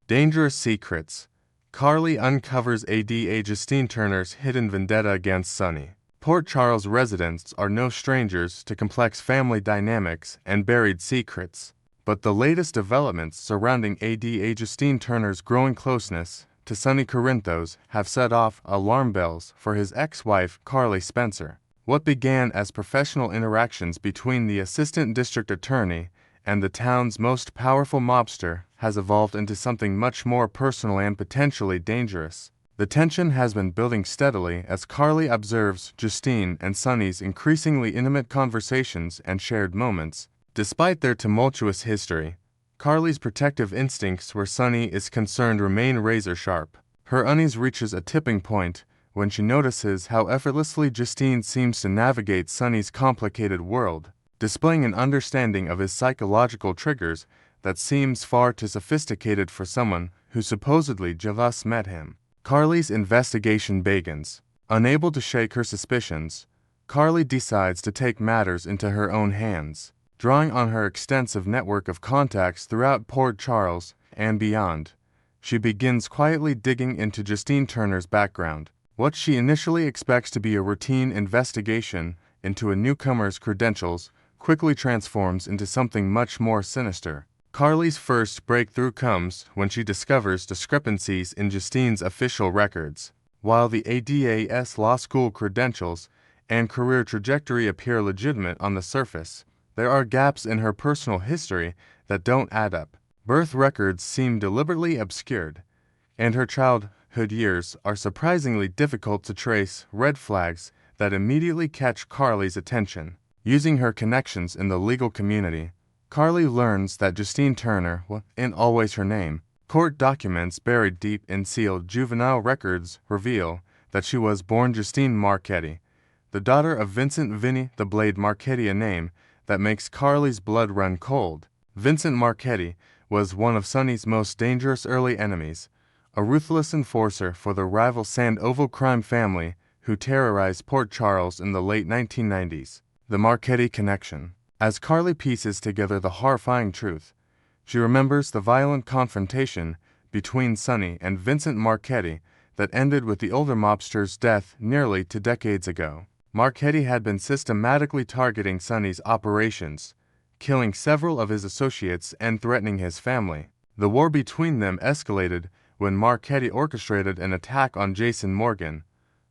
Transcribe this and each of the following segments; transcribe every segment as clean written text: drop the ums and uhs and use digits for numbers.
Dangerous Secrets. Carly uncovers ADA Justine Turner's hidden vendetta against Sonny. Port Charles residents are no strangers to complex family dynamics and buried secrets, but the latest developments surrounding ADA Justine Turner's growing closeness to Sonny Corinthos have set off alarm bells for his ex-wife Carly Spencer. What began as professional interactions between the assistant district attorney and the town's most powerful mobster has evolved into something much more personal and potentially dangerous. The tension has been building steadily as Carly observes Justine and Sonny's increasingly intimate conversations and shared moments. Despite their tumultuous history, Carly's protective instincts where Sonny is concerned remain razor-sharp. Her unease reaches a tipping point when she notices how effortlessly Justine seems to navigate Sonny's complicated world, displaying an understanding of his psychological triggers that seems far too sophisticated for someone who supposedly just met him. Carly's investigation begins. Unable to shake her suspicions, Carly decides to take matters into her own hands. Drawing on her extensive network of contacts throughout Port Charles and beyond, she begins quietly digging into Justine Turner's background. What she initially expects to be a routine investigation into a newcomer's credentials quickly transforms into something much more sinister. Carly's first breakthrough comes when she discovers discrepancies in Justine's official records. While the ADA's law school credentials and career trajectory appear legitimate on the surface, there are gaps in her personal history that don't add up. Birth records seem deliberately obscured, and her childhood years are surprisingly difficult to trace, red flags that immediately catch Carly's attention. Using her connections in the legal community, Carly learns that Justine Turner, and always her name, court documents buried deep in sealed juvenile records reveal that she was born Justine Marchetti, the daughter of Vincent "Vinny the Blade" Marchetti, a name that makes Carly's blood run cold. Vincent Marchetti was one of Sonny's most dangerous early enemies, a ruthless enforcer for the rival Sandoval crime family who terrorized Port Charles in the late 1990s. The Marchetti connection. As Carly pieces together the horrifying truth, she remembers the violent confrontation between Sonny and Vincent Marchetti that ended with the older mobster's death nearly 2 decades ago. Marchetti had been systematically targeting Sonny's operations, killing several of his associates and threatening his family. The war between them escalated when Marchetti orchestrated an attack on Jason Morgan,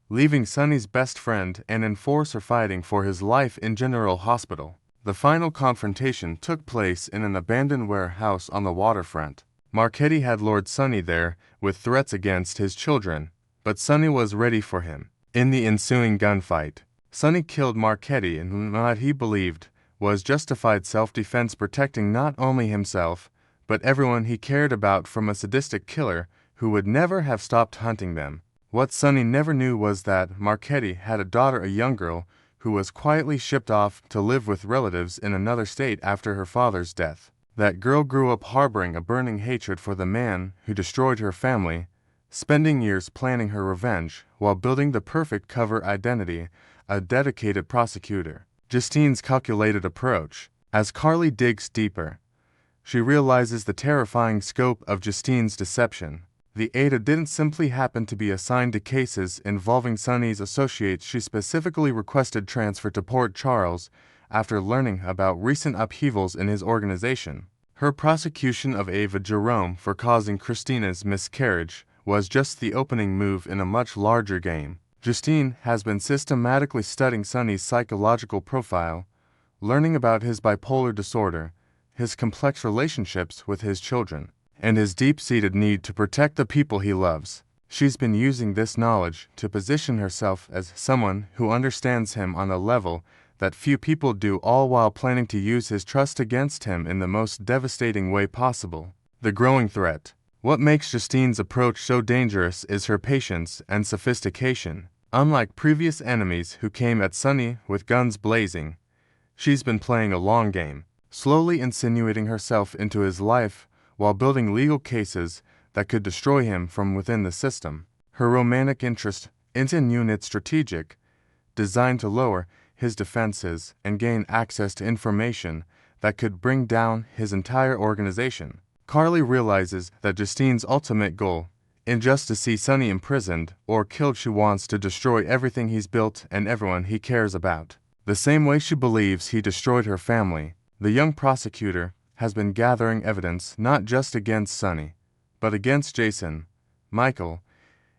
leaving Sonny's best friend and enforcer fighting for his life in General Hospital. The final confrontation took place in an abandoned warehouse on the waterfront. Marchetti had lured Sonny there with threats against his children, but Sonny was ready for him. In the ensuing gunfight, Sonny killed Marchetti in what he believed was justified self-defense, protecting not only himself, but everyone he cared about from a sadistic killer who would never have stopped hunting them. What Sonny never knew was that Marchetti had a daughter, a young girl, who was quietly shipped off to live with relatives in another state after her father's death. That girl grew up harboring a burning hatred for the man who destroyed her family, spending years planning her revenge while building the perfect cover identity, a dedicated prosecutor. Justine's calculated approach. As Carly digs deeper, she realizes the terrifying scope of Justine's deception. The ADA didn't simply happen to be assigned to cases involving Sonny's associates. She specifically requested transfer to Port Charles after learning about recent upheavals in his organization. Her prosecution of Ava Jerome for causing Christina's miscarriage was just the opening move in a much larger game. Justine has been systematically studying Sonny's psychological profile, learning about his bipolar disorder, his complex relationships with his children, and his deep-seated need to protect the people he loves. She's been using this knowledge to position herself as someone who understands him on a level that few people do, all while planning to use his trust against him in the most devastating way possible. The growing threat. What makes Justine's approach so dangerous is her patience and sophistication. Unlike previous enemies who came at Sonny with guns blazing, she's been playing a long game, slowly insinuating herself into his life while building legal cases that could destroy him from within the system. Her romantic interest is in unit strategic, designed to lower his defenses and gain access to information that could bring down his entire organization. Carly realizes that Justine's ultimate goal isn't just to see Sonny imprisoned or killed. She wants to destroy everything he's built and everyone he cares about. The same way she believes he destroyed her family, the young prosecutor has been gathering evidence not just against Sonny, but against Jason, Michael,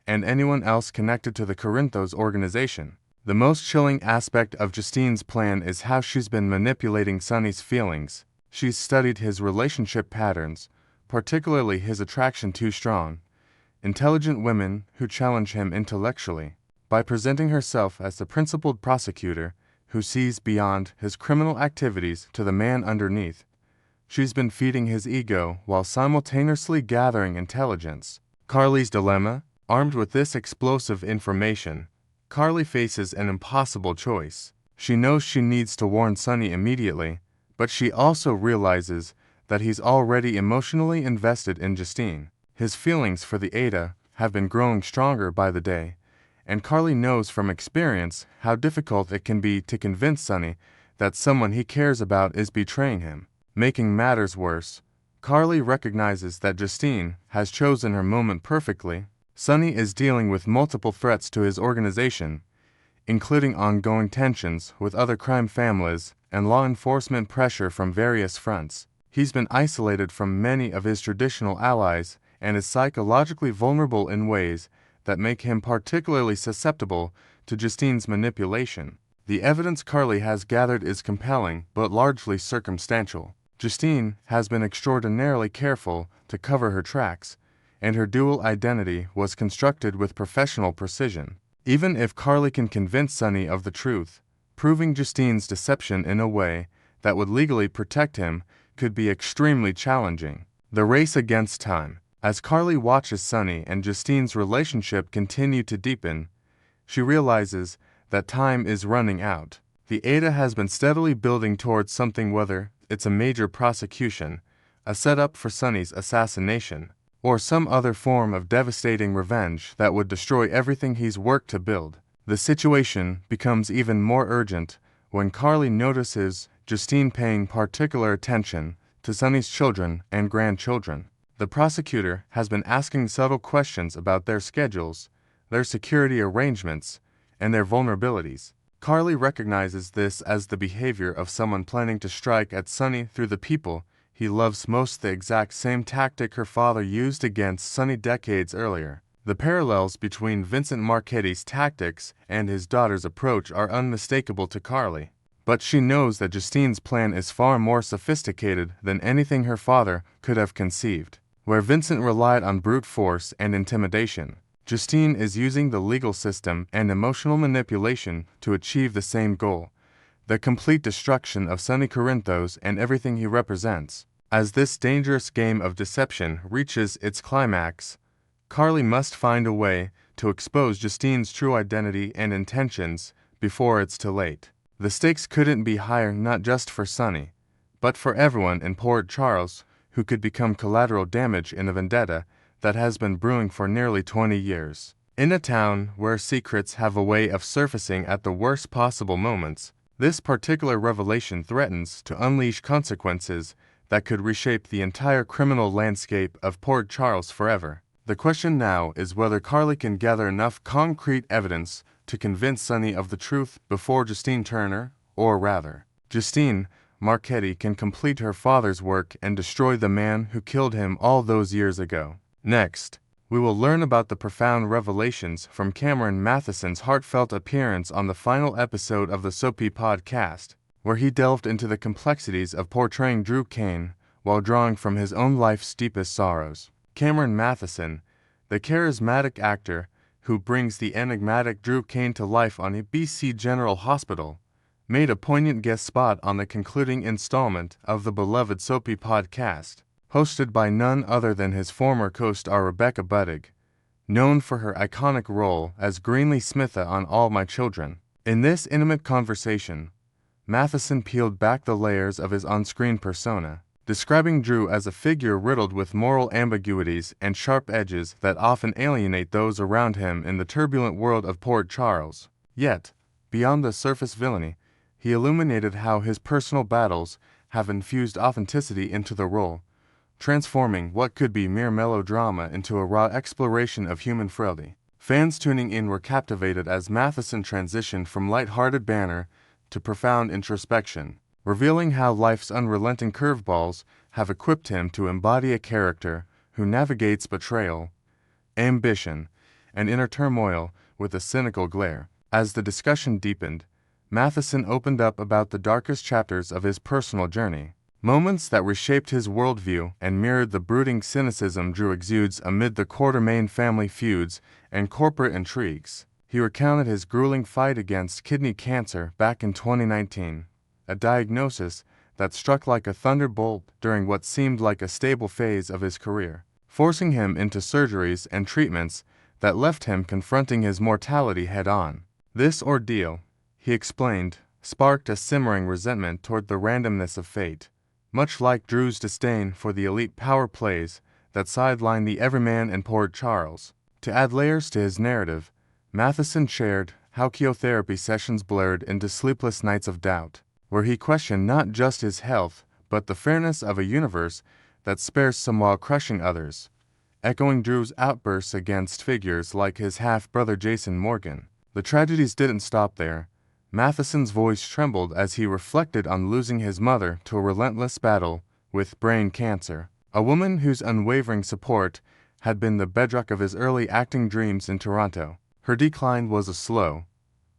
and anyone else connected to the Corinthos organization. The most chilling aspect of Justine's plan is how she's been manipulating Sonny's feelings. She's studied his relationship patterns, particularly his attraction to strong, intelligent women who challenge him intellectually. By presenting herself as the principled prosecutor who sees beyond his criminal activities to the man underneath, she's been feeding his ego while simultaneously gathering intelligence. Carly's dilemma. Armed with this explosive information, Carly faces an impossible choice. She knows she needs to warn Sonny immediately, but she also realizes that he's already emotionally invested in Justine. His feelings for the ADA have been growing stronger by the day, and Carly knows from experience how difficult it can be to convince Sonny that someone he cares about is betraying him. Making matters worse, Carly recognizes that Justine has chosen her moment perfectly. Sonny is dealing with multiple threats to his organization, including ongoing tensions with other crime families and law enforcement pressure from various fronts. He's been isolated from many of his traditional allies and is psychologically vulnerable in ways that make him particularly susceptible to Justine's manipulation. The evidence Carly has gathered is compelling but largely circumstantial. Justine has been extraordinarily careful to cover her tracks, and her dual identity was constructed with professional precision. Even if Carly can convince Sonny of the truth, proving Justine's deception in a way that would legally protect him could be extremely challenging. The race against time. As Carly watches Sonny and Justine's relationship continue to deepen, she realizes that time is running out. The ADA has been steadily building towards something, whether it's a major prosecution, a setup for Sonny's assassination, or some other form of devastating revenge that would destroy everything he's worked to build. The situation becomes even more urgent when Carly notices Justine paying particular attention to Sonny's children and grandchildren. The prosecutor has been asking subtle questions about their schedules, their security arrangements, and their vulnerabilities. Carly recognizes this as the behavior of someone planning to strike at Sonny through the people he loves most, the exact same tactic her father used against Sonny decades earlier. The parallels between Vincent Marchetti's tactics and his daughter's approach are unmistakable to Carly. But she knows that Justine's plan is far more sophisticated than anything her father could have conceived. Where Vincent relied on brute force and intimidation, Justine is using the legal system and emotional manipulation to achieve the same goal: the complete destruction of Sonny Corinthos and everything he represents. As this dangerous game of deception reaches its climax, Carly must find a way to expose Justine's true identity and intentions before it's too late. The stakes couldn't be higher, not just for Sonny, but for everyone in Port Charles who could become collateral damage in a vendetta that has been brewing for nearly 20 years. In a town where secrets have a way of surfacing at the worst possible moments, this particular revelation threatens to unleash consequences that could reshape the entire criminal landscape of Port Charles forever. The question now is whether Carly can gather enough concrete evidence to convince Sonny of the truth before Justine Turner, or rather, Justine Marchetti can complete her father's work and destroy the man who killed him all those years ago. Next, we will learn about the profound revelations from Cameron Matheson's heartfelt appearance on the final episode of the Soapy podcast, where he delved into the complexities of portraying Drew Kane while drawing from his own life's deepest sorrows. Cameron Matheson, the charismatic actor who brings the enigmatic Drew Kane to life on a BC General Hospital, made a poignant guest spot on the concluding installment of the beloved Soapy podcast, hosted by none other than his former co-star Rebecca Budig, known for her iconic role as Greenlee Smitha on All My Children. In this intimate conversation, Matheson peeled back the layers of his on-screen persona, describing Drew as a figure riddled with moral ambiguities and sharp edges that often alienate those around him in the turbulent world of Port Charles. Yet, beyond the surface villainy, he illuminated how his personal battles have infused authenticity into the role, transforming what could be mere melodrama into a raw exploration of human frailty. Fans tuning in were captivated as Matheson transitioned from light-hearted banter to profound introspection, revealing how life's unrelenting curveballs have equipped him to embody a character who navigates betrayal, ambition, and inner turmoil with a cynical glare. As the discussion deepened, Matheson opened up about the darkest chapters of his personal journey, moments that reshaped his worldview and mirrored the brooding cynicism Drew exudes amid the Quartermain family feuds and corporate intrigues. He recounted his grueling fight against kidney cancer back in 2019, a diagnosis that struck like a thunderbolt during what seemed like a stable phase of his career, forcing him into surgeries and treatments that left him confronting his mortality head-on. This ordeal, he explained, sparked a simmering resentment toward the randomness of fate, much like Drew's disdain for the elite power plays that sidelined the everyman and Port Charles. To add layers to his narrative, Matheson shared how chemotherapy sessions blurred into sleepless nights of doubt, where he questioned not just his health, but the fairness of a universe that spares some while crushing others, echoing Drew's outbursts against figures like his half-brother Jason Morgan. The tragedies didn't stop there. Matheson's voice trembled as he reflected on losing his mother to a relentless battle with brain cancer, a woman whose unwavering support had been the bedrock of his early acting dreams in Toronto. Her decline was a slow,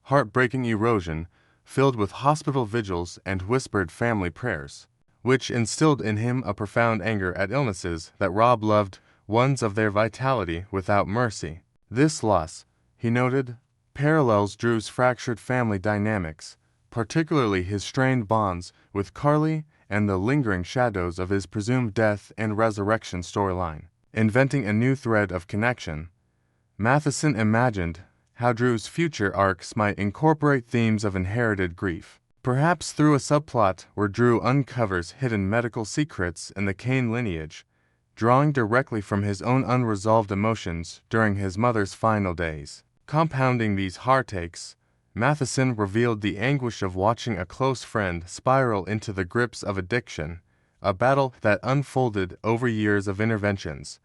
heartbreaking erosion filled with hospital vigils and whispered family prayers, which instilled in him a profound anger at illnesses that rob loved ones of their vitality without mercy. This loss, he noted, parallels Drew's fractured family dynamics, particularly his strained bonds with Carly and the lingering shadows of his presumed death and resurrection storyline. Inventing a new thread of connection, Matheson imagined how Drew's future arcs might incorporate themes of inherited grief, perhaps through a subplot where Drew uncovers hidden medical secrets in the Kane lineage, drawing directly from his own unresolved emotions during his mother's final days. Compounding these heartaches, Matheson revealed the anguish of watching a close friend spiral into the grips of addiction, a battle that unfolded over years of interventions,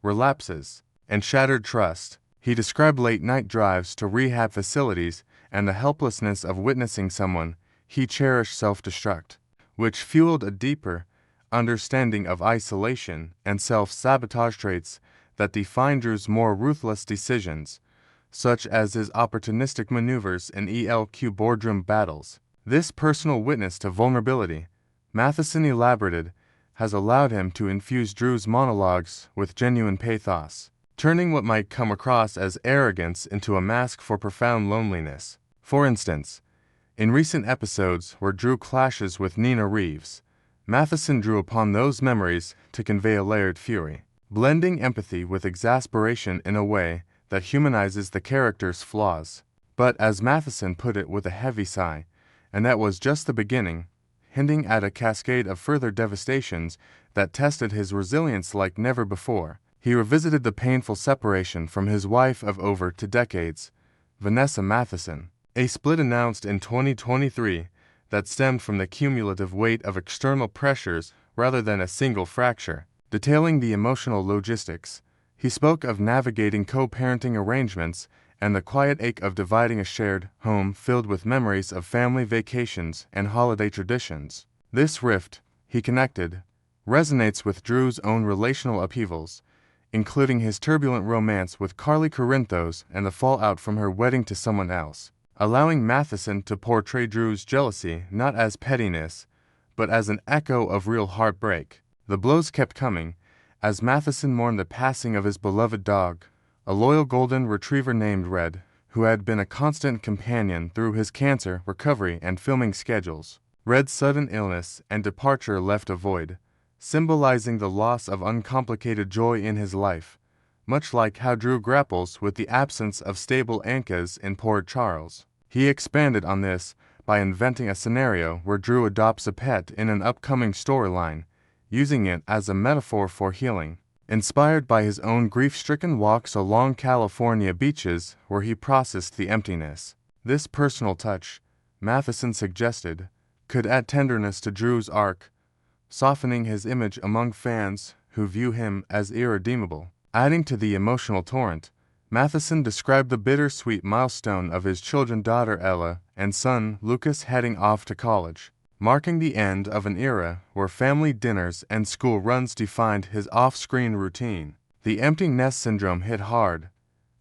relapses, and shattered trust. He described late-night drives to rehab facilities and the helplessness of witnessing someone he cherished self-destruct, which fueled a deeper understanding of isolation and self-sabotage traits that defined Drew's more ruthless decisions, such as his opportunistic maneuvers in ELQ boardroom battles. This personal witness to vulnerability, Matheson elaborated, has allowed him to infuse Drew's monologues with genuine pathos, turning what might come across as arrogance into a mask for profound loneliness. For instance, in recent episodes where Drew clashes with Nina Reeves, Matheson drew upon those memories to convey a layered fury, blending empathy with exasperation in a way that humanizes the character's flaws. But as Matheson put it with a heavy sigh, and that was just the beginning, hinting at a cascade of further devastations that tested his resilience like never before. He revisited the painful separation from his wife of over 2 decades, Vanessa Matheson, a split announced in 2023 that stemmed from the cumulative weight of external pressures rather than a single fracture. Detailing the emotional logistics, he spoke of navigating co-parenting arrangements and the quiet ache of dividing a shared home filled with memories of family vacations and holiday traditions. This rift, he connected, resonates with Drew's own relational upheavals, including his turbulent romance with Carly Corinthos and the fallout from her wedding to someone else, allowing Matheson to portray Drew's jealousy not as pettiness, but as an echo of real heartbreak. The blows kept coming, as Matheson mourned the passing of his beloved dog, a loyal golden retriever named Red, who had been a constant companion through his cancer recovery and filming schedules. Red's sudden illness and departure left a void, symbolizing the loss of uncomplicated joy in his life, much like how Drew grapples with the absence of stable anchors in Port Charles. He expanded on this by inventing a scenario where Drew adopts a pet in an upcoming storyline, using it as a metaphor for healing. Inspired by his own grief-stricken walks along California beaches where he processed the emptiness. This personal touch, Matheson suggested, could add tenderness to Drew's arc, softening his image among fans who view him as irredeemable. Adding to the emotional torrent, Matheson described the bittersweet milestone of his children daughter Ella and son Lucas heading off to college, marking the end of an era where family dinners and school runs defined his off-screen routine. The empty nest syndrome hit hard,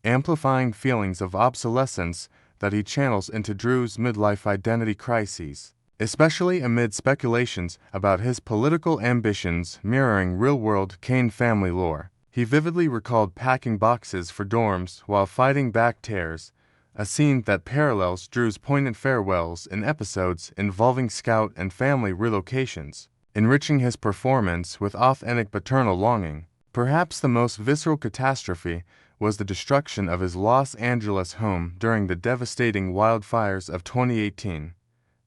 amplifying feelings of obsolescence that he channels into Drew's midlife identity crises, especially amid speculations about his political ambitions mirroring real-world Kane family lore. He vividly recalled packing boxes for dorms while fighting back tears, a scene that parallels Drew's poignant farewells in episodes involving Scout and family relocations, enriching his performance with authentic paternal longing. Perhaps the most visceral catastrophe was the destruction of his Los Angeles home during the devastating wildfires of 2018,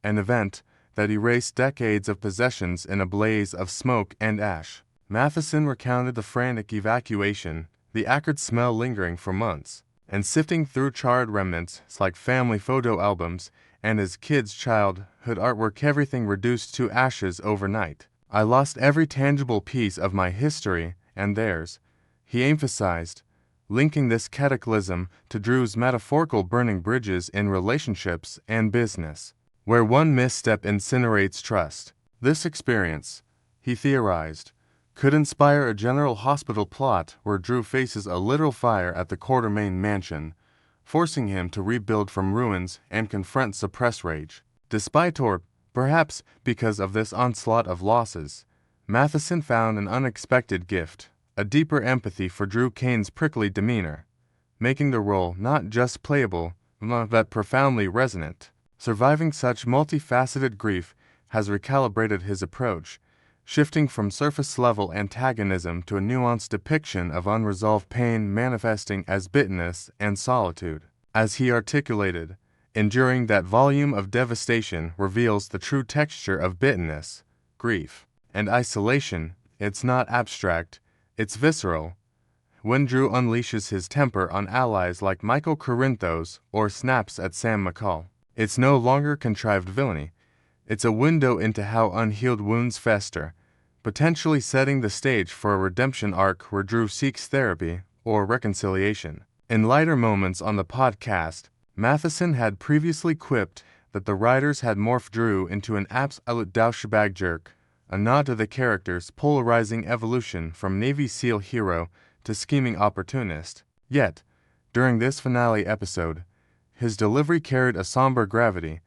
an event that erased decades of possessions in a blaze of smoke and ash. Matheson recounted the frantic evacuation, the acrid smell lingering for months, and sifting through charred remnants like family photo albums and his kids' childhood artwork, everything reduced to ashes overnight. "I lost every tangible piece of my history and theirs," he emphasized, linking this cataclysm to Drew's metaphorical burning bridges in relationships and business, where one misstep incinerates trust. This experience, he theorized, could inspire a General Hospital plot where Drew faces a literal fire at the Quartermain mansion, forcing him to rebuild from ruins and confront suppressed rage. Despite or perhaps because of this onslaught of losses, Matheson found an unexpected gift, a deeper empathy for Drew Kane's prickly demeanor, making the role not just playable, but profoundly resonant. Surviving such multifaceted grief has recalibrated his approach, shifting from surface-level antagonism to a nuanced depiction of unresolved pain manifesting as bitterness and solitude. As he articulated, enduring that volume of devastation reveals the true texture of bitterness, grief, and isolation. It's not abstract, it's visceral. When Drew unleashes his temper on allies like Michael Corinthos or snaps at Sam McCall, it's no longer contrived villainy. It's a window into how unhealed wounds fester, potentially setting the stage for a redemption arc where Drew seeks therapy or reconciliation. In lighter moments on the podcast, Matheson had previously quipped that the writers had morphed Drew into an absolute douchebag jerk, a nod to the character's polarizing evolution from Navy SEAL hero to scheming opportunist. Yet, during this finale episode, his delivery carried a somber gravity,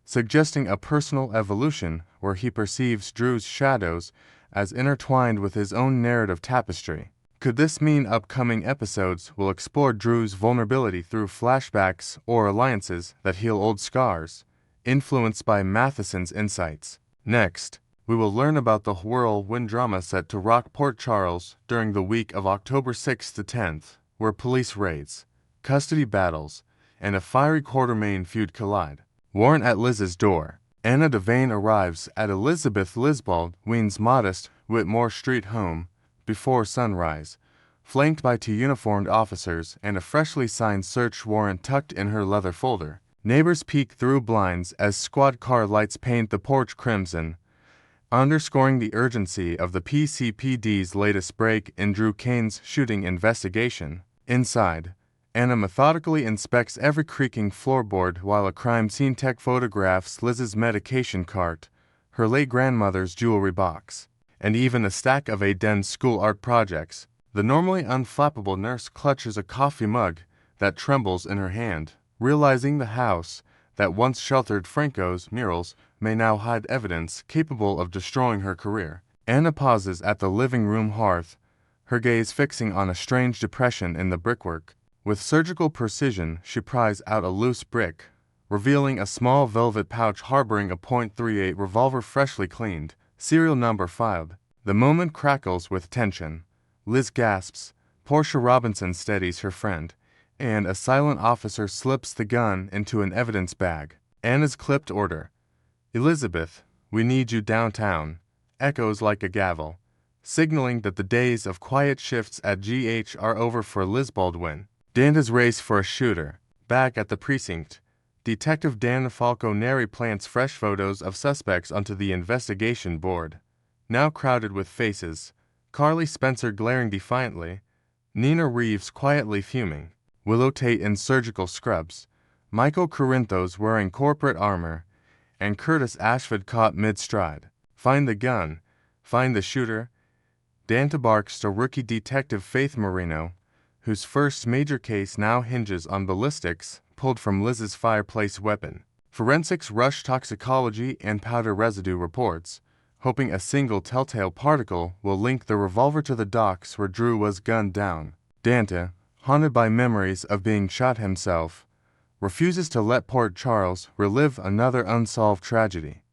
suggesting a personal evolution where he perceives Drew's shadows as intertwined with his own narrative tapestry. Could this mean upcoming episodes will explore Drew's vulnerability through flashbacks or alliances that heal old scars, influenced by Matheson's insights? Next, we will learn about the whirlwind drama set to rock Port Charles during the week of October 6th to 10th, where police raids, custody battles, and a fiery Quartermain feud collide. Warrant at Liz's door. Anna Devane arrives at Elizabeth Lisbaldwine's modest Whitmore Street home before sunrise, flanked by 2 uniformed officers and a freshly signed search warrant tucked in her leather folder. Neighbors peek through blinds as squad car lights paint the porch crimson, underscoring the urgency of the PCPD's latest break in Drew Kane's shooting investigation. Inside, Anna methodically inspects every creaking floorboard while a crime scene tech photographs Liz's medication cart, her late grandmother's jewelry box, and even a stack of Aiden's school art projects. The normally unflappable nurse clutches a coffee mug that trembles in her hand, realizing the house that once sheltered Franco's murals may now hide evidence capable of destroying her career. Anna pauses at the living room hearth, her gaze fixing on a strange depression in the brickwork. With surgical precision, she pries out a loose brick, revealing a small velvet pouch harboring a .38 revolver freshly cleaned, serial number filed. The moment crackles with tension. Liz gasps, Portia Robinson steadies her friend, and a silent officer slips the gun into an evidence bag. Anna's clipped order, "Elizabeth, we need you downtown," echoes like a gavel, signaling that the days of quiet shifts at GH are over for Liz Baldwin. Danda's race for a shooter. Back at the precinct, Detective Dan Falconeri plants fresh photos of suspects onto the investigation board. now crowded with faces, Carly Spencer glaring defiantly, Nina Reeves quietly fuming, Willow Tate in surgical scrubs, Michael Corinthos wearing corporate armor, and Curtis Ashford caught mid-stride. Find the gun, find the shooter. Danta barks to rookie detective Faith Marino, whose first major case now hinges on ballistics pulled from Liz's fireplace weapon. Forensics rush toxicology and powder residue reports, hoping a single telltale particle will link the revolver to the docks where Drew was gunned down. Danta, haunted by memories of being shot himself, refuses to let Port Charles relive another unsolved tragedy.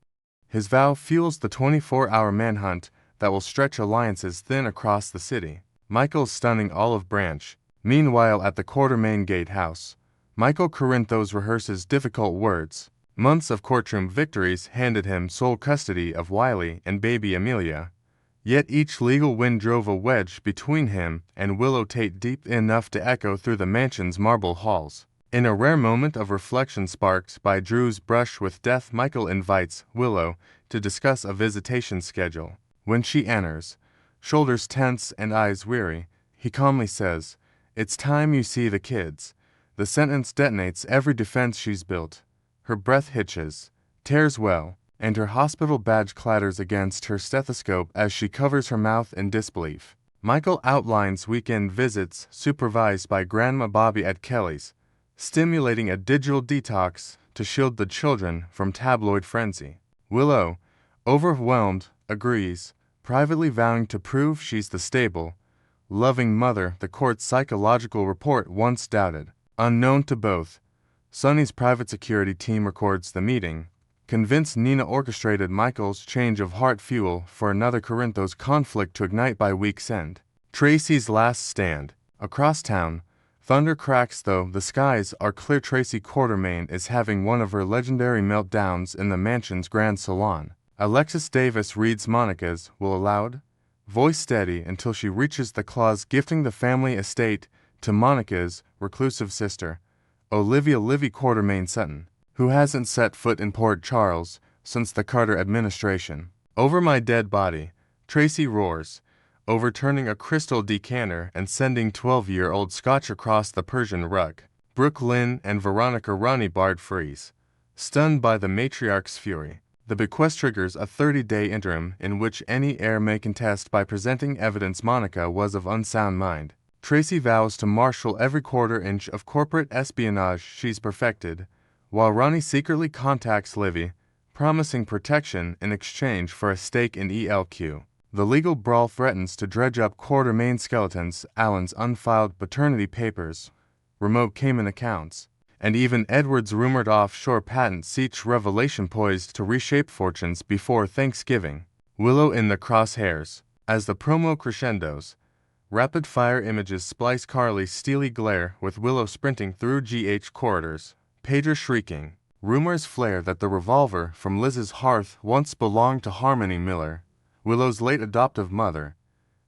His vow fuels the 24-hour manhunt that will stretch alliances thin across the city. Michael's stunning olive branch. Meanwhile, at the Quartermain Gate House, Michael Corinthos rehearses difficult words. Months of courtroom victories handed him sole custody of Wiley and baby Amelia, yet each legal win drove a wedge between him and Willow Tate deep enough to echo through the mansion's marble halls. In a rare moment of reflection sparked by Drew's brush with death, Michael invites Willow to discuss a visitation schedule. When she enters, shoulders tense and eyes weary, he calmly says, "It's time you see the kids." The sentence detonates every defense she's built. Her breath hitches, tears well, and her hospital badge clatters against her stethoscope as she covers her mouth in disbelief. Michael outlines weekend visits supervised by Grandma Bobby at Kelly's, stimulating a digital detox to shield the children from tabloid frenzy. Willow, overwhelmed, agrees, privately vowing to prove she's the stable, loving mother the court's psychological report once doubted. Unknown to both, Sonny's private security team records the meeting, convinced Nina orchestrated Michael's change of heart fuel for another Corinthos conflict to ignite by week's end. Tracy's last stand. Across town, thunder cracks though the skies are clear. Tracy Quartermain is having one of her legendary meltdowns in the mansion's grand salon. Alexis Davis reads Monica's will aloud, voice steady until she reaches the clause gifting the family estate to Monica's reclusive sister, Olivia Livy Quartermain Sutton, who hasn't set foot in Port Charles since the Carter administration. "Over my dead body," Tracy roars, overturning a crystal decanter and sending 12-year-old Scotch across the Persian rug. Brooke Lynn and Veronica Ronnie Bard freeze, stunned by the matriarch's fury. The bequest triggers a 30-day interim in which any heir may contest by presenting evidence Monica was of unsound mind. Tracy vows to marshal every quarter inch of corporate espionage she's perfected, while Ronnie secretly contacts Livy, promising protection in exchange for a stake in ELQ. The legal brawl threatens to dredge up Quartermain skeletons, Allen's unfiled paternity papers, remote Cayman accounts, and even Edward's rumored offshore patents, each revelation poised to reshape fortunes before Thanksgiving. Willow in the crosshairs. As the promo crescendos, rapid-fire images splice Carly's steely glare with Willow sprinting through GH corridors, pager shrieking. Rumors flare that the revolver from Liz's hearth once belonged to Harmony Miller, Willow's late adoptive mother,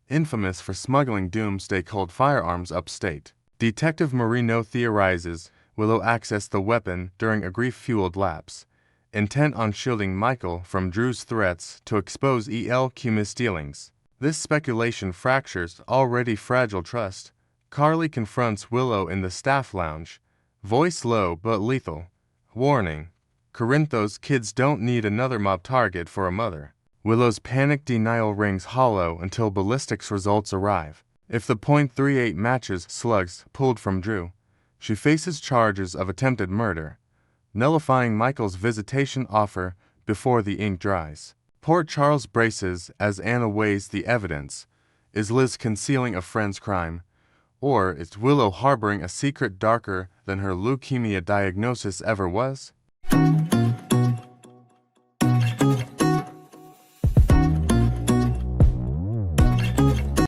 infamous for smuggling doomsday-cold firearms upstate. Detective Marino theorizes Willow accessed the weapon during a grief-fueled lapse, intent on shielding Michael from Drew's threats to expose ELQ misdealings. This speculation fractures already fragile trust. Carly confronts Willow in the staff lounge, voice low but lethal. Warning: Corinthos kids don't need another mob target for a mother. Willow's panic denial rings hollow until ballistics results arrive. If the .38 matches slugs pulled from Drew, she faces charges of attempted murder, nullifying Michael's visitation offer before the ink dries. Port Charles braces as Anna weighs the evidence. Is Liz concealing a friend's crime, or is Willow harboring a secret darker than her leukemia diagnosis ever was?